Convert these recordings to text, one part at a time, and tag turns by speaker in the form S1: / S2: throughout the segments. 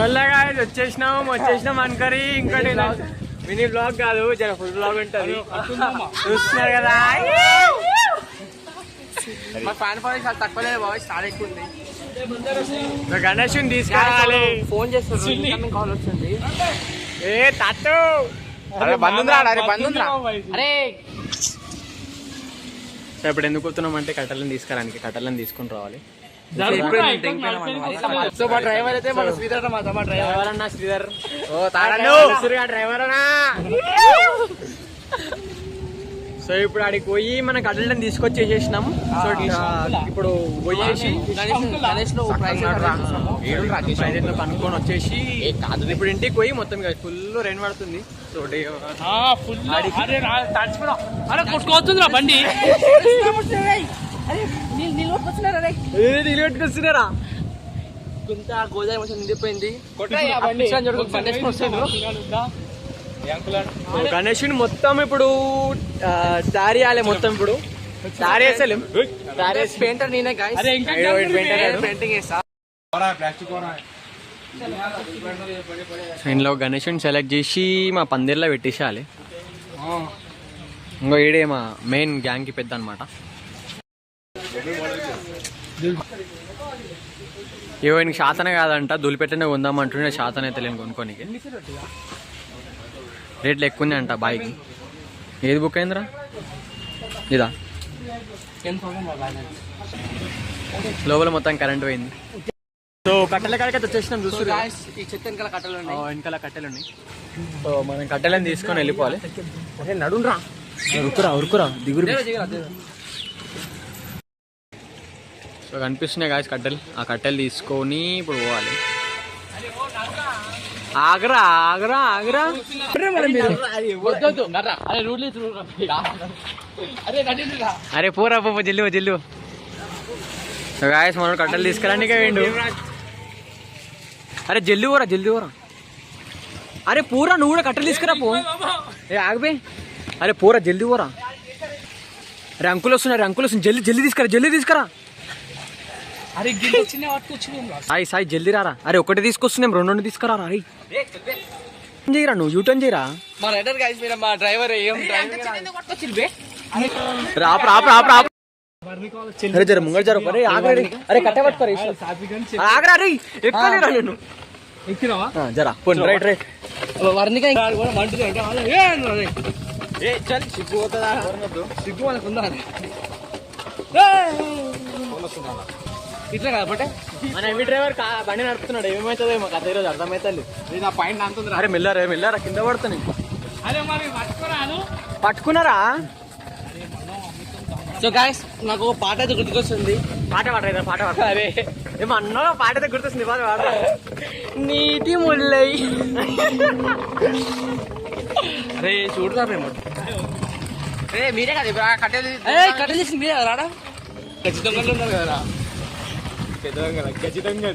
S1: వచ్చేసినాం అనుకరి. ఇంకోటి mini blog కాదు, జర ఫుల్ బ్లాగ్ ఉంటది. చూస్తున్నారు కదా,
S2: మా ఫ్యాన్ ఫాలోయింగ్ చాలా తక్కువ లేదు బాబు, చాలా ఎక్కువ ఉంది.
S1: గణేష్ తీసుకురావాలి.
S2: ఫోన్ చేస్తారు, కాల్ వచ్చింది.
S1: ఏ తట్టు
S2: అరే
S1: సో ఇప్పుడు ఎందుకు వస్తున్నాం అంటే కట్టెలను తీసుకురానికి, కట్టెలను తీసుకుని రావాలి.
S2: సో మా డ్రైవర్ అయితే మన శ్రీధర్ మా డ్రైవర్
S1: అన్నా శ్రీధర్.
S2: డ్రైవర్ అన్నా.
S1: సో ఇప్పుడు ఆడికి పోయి మన కట్టెలను తీసుకొచ్చేసేసినాం. సో ఇప్పుడు పోయేసి కనుక్కొని వచ్చేసి ఇప్పుడు ఇంటికి పోయి మొత్తం ఫుల్ రెయిన్ పడుతుంది. సో
S2: కొట్టుకోవచ్చురా బండి,
S1: నిలబెట్టుకొస్తున్నారా?
S2: కొంత గోదావరి మొత్తం నిండిపోయింది.
S1: గణేష్ మొత్తం ఇప్పుడు తారియాలి. మొత్తం ఇప్పుడు తారేసలేం.
S2: పెయింటర్ నేనే
S1: పెయింటింగ్ వేస్తా. ఇంట్లో గణేష్ సెలెక్ట్ చేసి మా పందిర్లో పెట్టేసేయాలి. ఇంకో ఈడే మా మెయిన్ గ్యాంగ్ కి పెద్ద అనమాట. ఈయనకి శాతనే కాదంట, దులిపెట్టనే కొందామంటుండే. శాతనే తెలియని కొనుక్కోనికి రేట్లు ఎక్కువనే అంట బాయ్కి. ఏది బుక్ అయిందిరా? ఇదా లోపల మొత్తం కరెంట్ పోయింది. సో కట్టెల కాడికైతే వచ్చేసినాం. చూస్తున్నా
S2: ఈ చెత్త వెనకాల కట్టెలు ఉన్నాయి,
S1: వెనకాల కట్టెలు ఉన్నాయి. సో మనం కట్టెలను తీసుకొని వెళ్ళిపోవాలి. నడురా ఉరుకురా దిగురు. సో కనిపిస్తున్నాయి గాయస్ కట్టెలు. ఆ కట్టెలు తీసుకొని ఇప్పుడు పోవాలి. ఆగరా అరే పోరా జల్లు. సో గాయస్ మనం కట్టెలు తీసుకురానికే వేయండు. అరే జల్ది పోరా. అరే పూరా నువ్వు కూడా కట్టెలు తీసుకురా పో. ఏ ఆగబే. అరే పోరా జల్ది పోరా. అరే అంకులు వస్తున్నారు జల్ది తీసుకురా.
S2: అరే
S1: సాయి జల్దీ రారా. అరే ఒకటి తీసుకొస్తున్నాం, రెండు తీసుకురా. అరే చేయరా, నువ్వు యూటర్న్ చేయరా.
S2: మా రైడర్ గైస్ మీరు మా డ్రైవర్
S1: అరే జర ముంగడు జర. అరే కట్ట పట్టుకోరా. ఆగరా రే, ఎక్కువ నేను
S2: ఎక్కినావా
S1: జరా. రైట్
S2: వర్ణిక సిగ్గు వాళ్ళకు ఉందా ఇట్లా కాబట్టి
S1: మన ఎంవి డ్రైవర్ బండి నడుపుతున్నాడు. ఏమవుతుందో ఏమో కథ ఈరోజు అర్థమవుతుంది. అరే మెల్లారా కింద పడుతుంది. పట్టుకున్నారా?
S2: సో గాయస్ నాకు పాట అయితే గుర్తుకొస్తుంది.
S1: పాట అరే ఏమన్నా పాట అయితే గుర్తొస్తుంది. పాట నీటి ముల్లై.
S2: అరే చూడతారేమో. మీరే కదా కట్టెలు తీసింది మీరే కదా రాడా? ఖచ్చితంగా ఉన్నారు కదా
S1: ఖచ్చితంగా.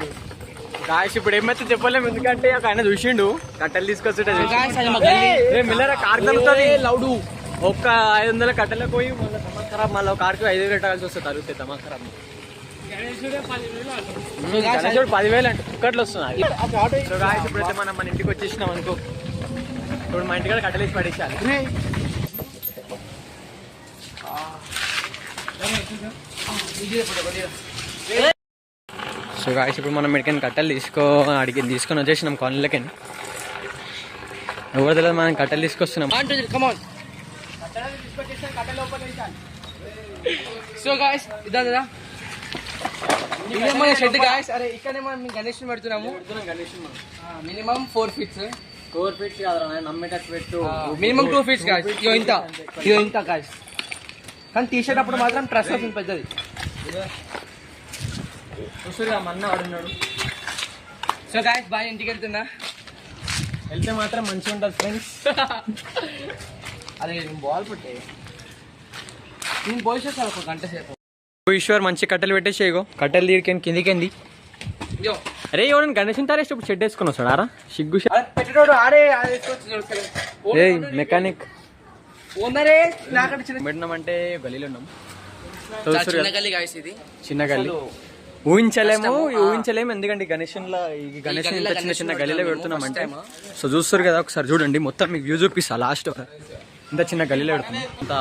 S1: గాయస్ ఇప్పుడు ఏమైతే చెప్పలేము, ఎందుకంటే ఒక ఆయన చూసిండు కట్టెలు తీసుకొస్తుంటే. మిల్లరా కార్ కలుగుతుంది లౌడు. ఒక్క 500 కట్టెలకు పోయి మళ్ళీ తమా ఖరాబ్. మళ్ళీ కార్కి 5,000 పెట్టాల్సి వస్తుంది. తరుగుతాయి తమా ఖరాబ్. గణేశుడు 10,000 అంటే ఒక్కట్లు వస్తున్నాయి. సో గాయస్ ఇప్పుడైతే మనం మన ఇంటికి వచ్చేసినాం అనుకో. ఇప్పుడు మా ఇంటికాడ కట్టెలు వేసి పడేసాలి. సో గాయస్ ఇప్పుడు మనం ఎక్కడికైనా కట్టెలు తీసుకొని వచ్చేసినాం కాలనీలకి. ఎవరు తెలియదు మనం కట్టెలు తీసుకొస్తున్నాం.
S2: సో గాయస్ ఇదా మన షెడ్ గాయస్. అరే ఇక్కడనే మనం గణేష్ పెడుతున్నాము. Minimum 4 feet.
S1: 4 feet కాదు నమ్మేటట్టు పెట్టు.
S2: Minimum 2 feet guys. ఇదో ఇంత గాయస్. కానీ టీషర్ట్ అప్పుడు మాత్రం ట్రస్ అవుతుంది పెద్దది.
S1: మన్న ఆడున్నాడు.
S2: సో గాయస్ బాయ్, ఇంటికి
S1: వెళ్తే మాత్రం మంచిగా ఉంటుంది ఫ్రెండ్స్.
S2: అదే బాల్ పట్టే నేను పోయిసేస్తాను ఒక గంట సేపు.
S1: ఈశ్వర్ మంచి కట్టెలు పెట్టేసేయగో. కట్టెలు తీరికని కిందికెంది. అరే ఎవరైనా గణేష్ తారేసి ఇప్పుడు షెడ్ వేసుకొని వస్తాడారా? సిగ్గు
S2: పెట్టాడు ఆడే
S1: మెకానిక్
S2: ఓనరే.
S1: పెట్టినామంటే గల్లీలో ఉన్నాం.
S2: చిన్న గల్లీ గాయస్, ఇది
S1: చిన్న గల్లీ. ఊహించలేము ఎందుకంటే గణేషన్లో ఈ గణేషన్ ఇంత చిన్న చిన్న గలీలో పెడుతున్నాం అంటే సో చూస్తారు కదా ఒకసారి చూడండి మొత్తం మీకు వ్యూ చూపిస్తా లాస్ట్ ఇంత చిన్న గలీలో పెడుతున్నాం అంత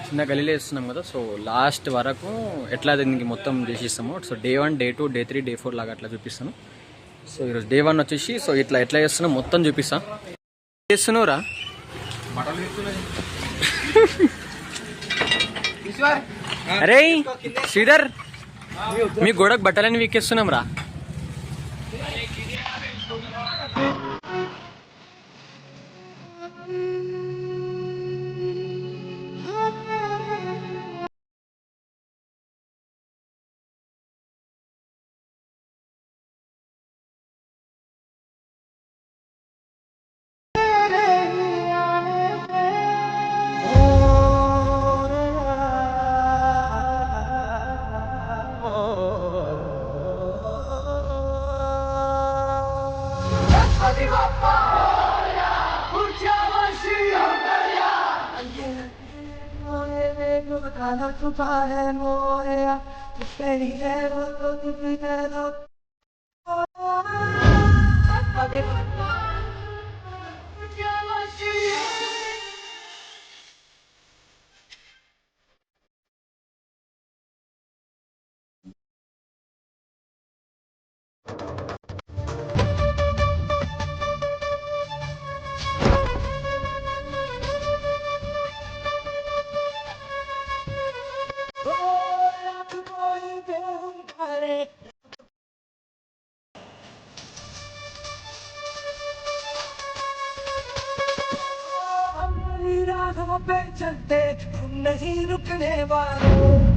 S1: చిన్న గలీలో వేస్తున్నాం కదా సో లాస్ట్ వరకు ఎట్లా దీనికి మొత్తం చేసిస్తాము so day 1 day 2 day 3 day 4 లాగా అట్లా చూపిస్తాను సో ఈరోజు డే 1 వచ్చేసి సో ఇట్లా ఎట్లా చేస్తున్నాం మొత్తం చూపిస్తా చేస్తున్నావురా అరే శ్రీధర్ మీ గోడకు బట్టలని వీకేస్తున్నాం రా
S3: पे चलते हम नहीं रुकने वाले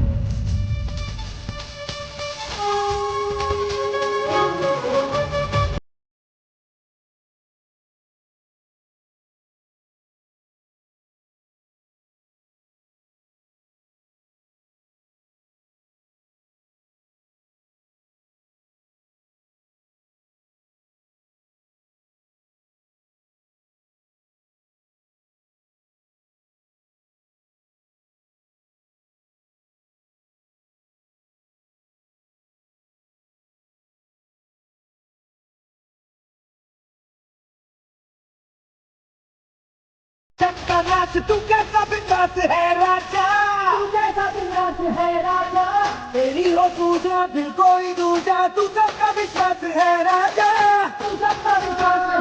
S3: सबका नाच तू कैसा बिंदास है राजा तू कैसा बिंदास है राजा तेरी हो पूजा दिल कोई दूजा तू सबका विश्वास है राजा तू सबका विश्वास